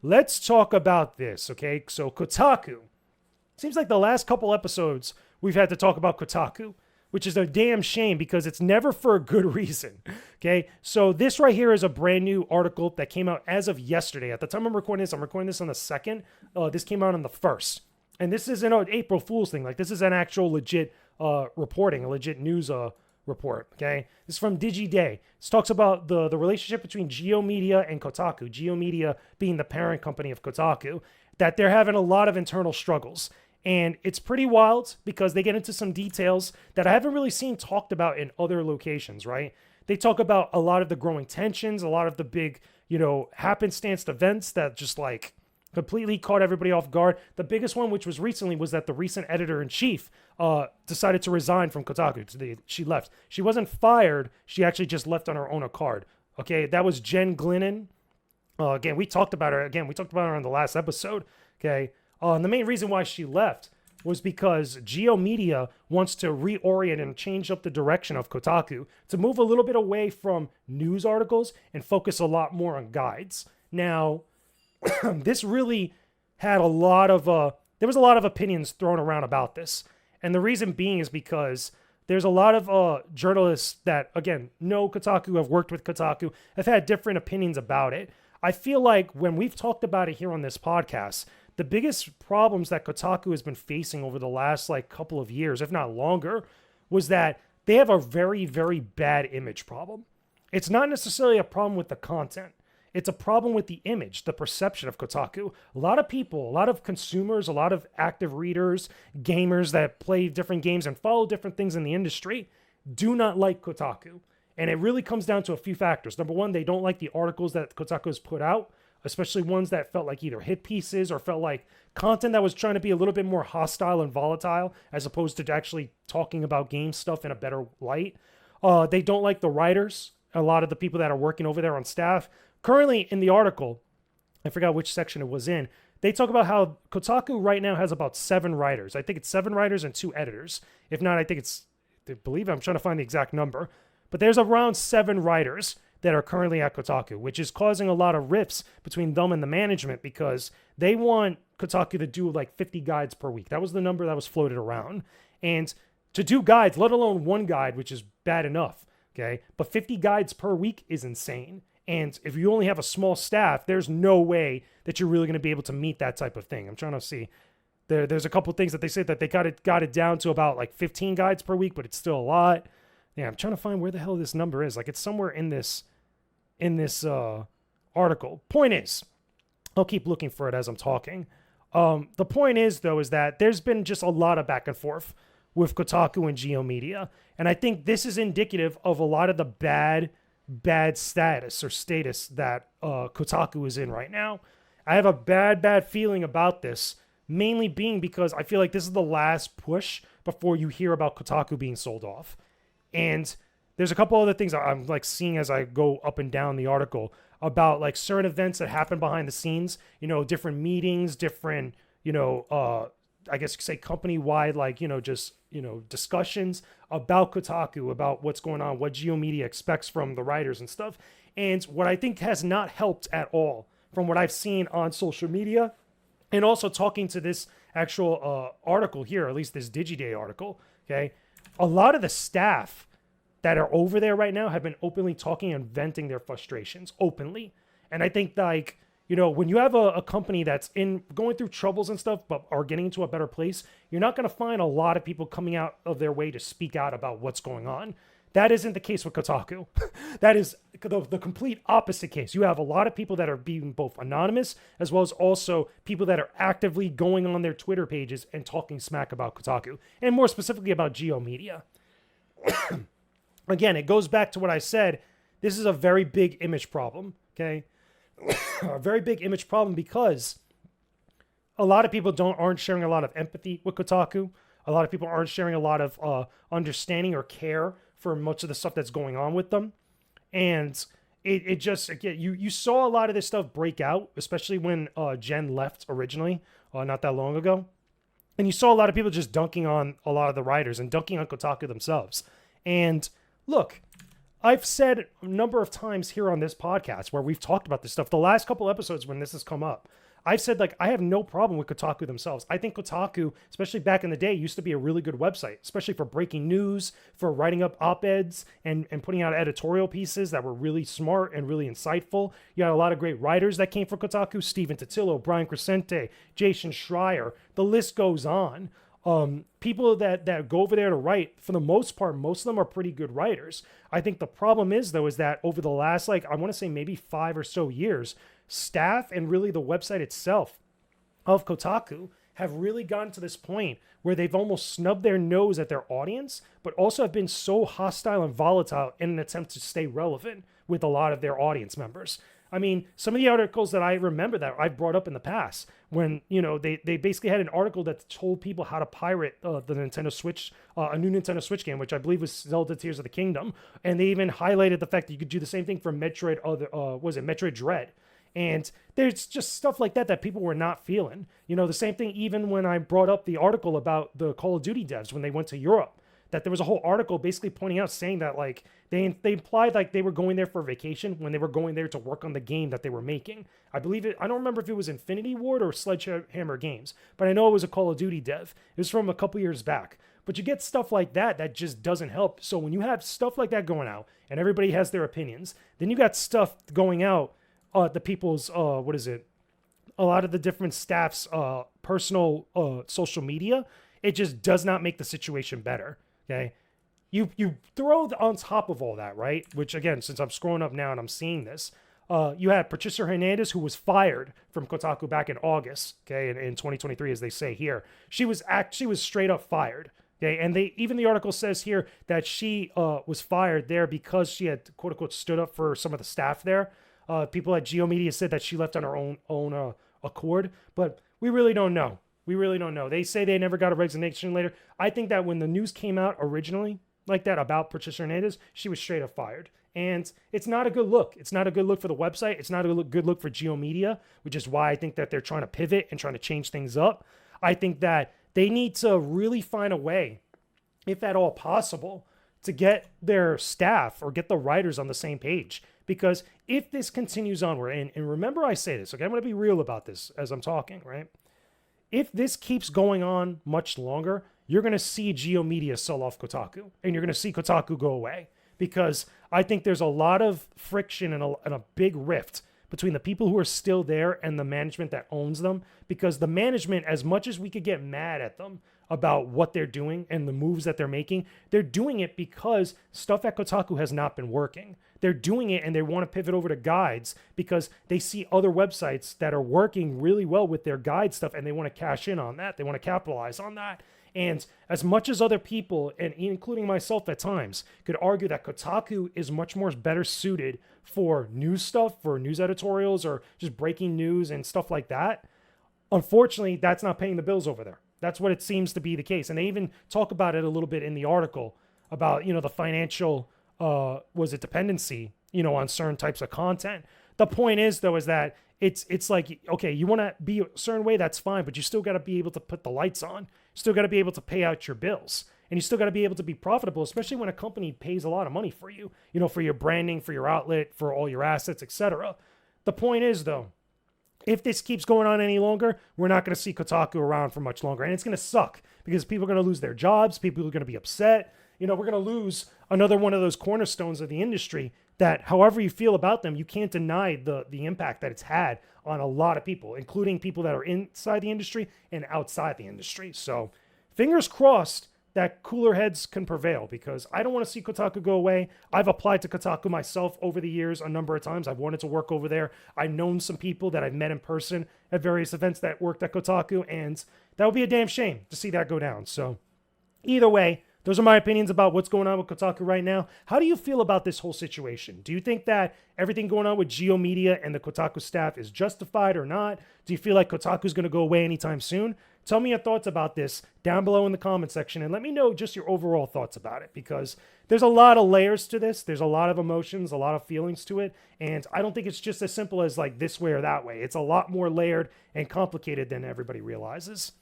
Let's talk about this, okay? So Kotaku. Seems like the last couple episodes we've had to talk about Kotaku, which is a damn shame because it's never for a good reason. Okay, so this right here is a brand new article that came out as of yesterday. At the time I'm recording this on the 2nd. This came out on the 1st. And this isn't an April Fool's thing. Like, this is an actual legit reporting, a legit news report. Okay, this is from DigiDay. This talks about the relationship between Geo Media and Kotaku. Geo Media being the parent company of Kotaku, that they're having a lot of internal struggles. And it's pretty wild because they get into some details that I haven't really seen talked about in other locations, right? They talk about a lot of the growing tensions, a lot of the big, happenstance events that just like completely caught everybody off guard. The biggest one, which was recently, was that the recent editor-in-chief decided to resign from Kotaku. She left. She wasn't fired. She actually just left on her own accord. Okay, that was Jen Glennon. Again, we talked about her. Again, we talked about her on the last episode. Okay. And the main reason why she left was because Geo Media wants to reorient and change up the direction of Kotaku to move a little bit away from news articles and focus a lot more on guides. Now, this really had there was a lot of opinions thrown around about this. And the reason being is because there's a lot of journalists that, again, know Kotaku, have worked with Kotaku, have had different opinions about it. I feel like when we've talked about it here on this podcast, the biggest problems that Kotaku has been facing over the last couple of years, if not longer, was that they have a very, very bad image problem. It's not necessarily a problem with the content. It's a problem with the image, the perception of Kotaku. A lot of people, a lot of consumers, a lot of active readers, gamers that play different games and follow different things in the industry do not like Kotaku. And it really comes down to a few factors. Number one, they don't like the articles that Kotaku has put out, especially ones that felt like either hit pieces or felt like content that was trying to be a little bit more hostile and volatile as opposed to actually talking about game stuff in a better light. They don't like the writers, a lot of the people that are working over there on staff. Currently in the article, I forgot which section it was in, they talk about how Kotaku right now has about 7 writers. I think it's 7 writers and 2 editors. If not, I believe I'm trying to find the exact number. But there's around 7 writers that are currently at Kotaku, which is causing a lot of rifts between them and the management because they want Kotaku to do 50 guides per week. That was the number that was floated around. And to do guides, let alone one guide, which is bad enough, okay? But 50 guides per week is insane. And if you only have a small staff, there's no way that you're really going to be able to meet that type of thing. I'm trying to see. There's a couple of things that they say that they got it down to about 15 guides per week, but it's still a lot. Yeah, I'm trying to find where the hell this number is. It's somewhere in this article. Point is, I'll keep looking for it as I'm talking. The point is, though, is that there's been just a lot of back and forth with Kotaku and Geo Media. And I think this is indicative of a lot of the bad status that Kotaku is in right now. I have a bad feeling about this, mainly being because I feel like this is the last push before you hear about Kotaku being sold off. And there's a couple other things I'm seeing as I go up and down the article about certain events that happen behind the scenes, different meetings, different, I guess you could say company-wide, discussions about Kotaku, about what's going on, what Geo Media expects from the writers and stuff. And what I think has not helped at all from what I've seen on social media and also talking to this actual article here, at least this DigiDay article, okay? A lot of the staff that are over there right now have been openly talking and venting their frustrations openly. And I think when you have a company that's going through troubles and stuff, but are getting into a better place, you're not going to find a lot of people coming out of their way to speak out about what's going on. That isn't the case with Kotaku. That is the complete opposite case. You have a lot of people that are being both anonymous as well as also people that are actively going on their Twitter pages and talking smack about Kotaku, and more specifically about Geo Media. Again, it goes back to what I said. This is a very big image problem, okay? A very big image problem because a lot of people aren't sharing a lot of empathy with Kotaku. A lot of people aren't sharing a lot of understanding or care for much of the stuff that's going on with them. And it just, again, you saw a lot of this stuff break out, especially when Jen left originally, not that long ago. And you saw a lot of people just dunking on a lot of the writers and dunking on Kotaku themselves. And look, I've said a number of times here on this podcast where we've talked about this stuff, the last couple episodes when this has come up, I've said, like, I have no problem with Kotaku themselves. I think Kotaku, especially back in the day, used to be a really good website, especially for breaking news, for writing up op-eds and putting out editorial pieces that were really smart and really insightful. You had a lot of great writers that came from Kotaku: Stephen Totillo, Brian Crescente, Jason Schreier. The list goes on. People that go over there to write, for the most part, most of them are pretty good writers. I think the problem is, though, is that over the last, like, I want to say maybe 5 or so years, staff and really the website itself of Kotaku have really gotten to this point where they've almost snubbed their nose at their audience, but also have been so hostile and volatile in an attempt to stay relevant with a lot of their audience members. I mean, some of the articles that I remember that I've brought up in the past, when, you know, they basically had an article that told people how to pirate the Nintendo Switch, a new Nintendo Switch game, which I believe was Zelda Tears of the Kingdom. And they even highlighted the fact that you could do the same thing for Metroid, Metroid Dread. And there's just stuff like that people were not feeling. You know, the same thing even when I brought up the article about the Call of Duty devs when they went to Europe, that there was a whole article basically pointing out, saying that, like, they implied like they were going there for vacation when they were going there to work on the game that they were making. I don't remember if it was Infinity Ward or Sledgehammer Games, but I know it was a Call of Duty dev. It was from a couple years back. But you get stuff like that just doesn't help. So when you have stuff like that going out and everybody has their opinions, then you got stuff going out, the people's, a lot of the different staff's personal social media. It just does not make the situation better. Okay, you throw on top of all that, right? Which, again, since I'm scrolling up now and I'm seeing this, you had Patricia Hernandez, who was fired from Kotaku back in August, okay, in 2023, as they say here. She was straight up fired. Okay, and even the article says here that she was fired there because she had, quote unquote, stood up for some of the staff there. People at GeoMedia said that she left on her own accord, but we really don't know. We really don't know. They say they never got a resignation letter. I think that when the news came out originally like that about Patricia Hernandez, she was straight up fired. And it's not a good look. It's not a good look for the website. It's not a good look for GeoMedia, which is why I think that they're trying to pivot and trying to change things up. I think that they need to really find a way, if at all possible, to get their staff or get the writers on the same page. Because if this continues onward, and remember I say this, okay, I'm going to be real about this as I'm talking, right? If this keeps going on much longer, you're going to see GeoMedia sell off Kotaku, and you're going to see Kotaku go away, because I think there's a lot of friction and a big rift between the people who are still there and the management that owns them, because the management, as much as we could get mad at them about what they're doing and the moves that they're making, they're doing it because stuff at Kotaku has not been working. They're doing it and they want to pivot over to guides because they see other websites that are working really well with their guide stuff, and they want to cash in on that. They want to capitalize on that. And as much as other people, and including myself at times, could argue that Kotaku is much more better suited for news stuff, for news editorials, or just breaking news and stuff like that, unfortunately, that's not paying the bills over there. That's what it seems to be the case. And they even talk about it a little bit in the article about, you know, the financial, dependency, you know, on certain types of content. The point is, though, is that it's like, okay, you want to be a certain way, that's fine, but you still got to be able to put the lights on. You still got to be able to pay out your bills. And you still got to be able to be profitable, especially when a company pays a lot of money for you, you know, for your branding, for your outlet, for all your assets, etc. The point is, though, if this keeps going on any longer, we're not going to see Kotaku around for much longer. And it's going to suck because people are going to lose their jobs. People are going to be upset. You know, we're going to lose another one of those cornerstones of the industry that, however you feel about them, you can't deny the impact that it's had on a lot of people, including people that are inside the industry and outside the industry. So fingers crossed that cooler heads can prevail, because I don't want to see Kotaku go away. I've applied to Kotaku myself over the years a number of times. I've wanted to work over there. I've known some people that I've met in person at various events that worked at Kotaku, and that would be a damn shame to see that go down. So either way, those are my opinions about what's going on with Kotaku right now. How do you feel about this whole situation? Do you think that everything going on with GeoMedia and the Kotaku staff is justified or not? Do you feel like Kotaku's going to go away anytime soon? Tell me your thoughts about this down below in the comment section, and let me know just your overall thoughts about it, because there's a lot of layers to this. There's a lot of emotions, a lot of feelings to it, and I don't think it's just as simple as like this way or that way. It's a lot more layered and complicated than everybody realizes.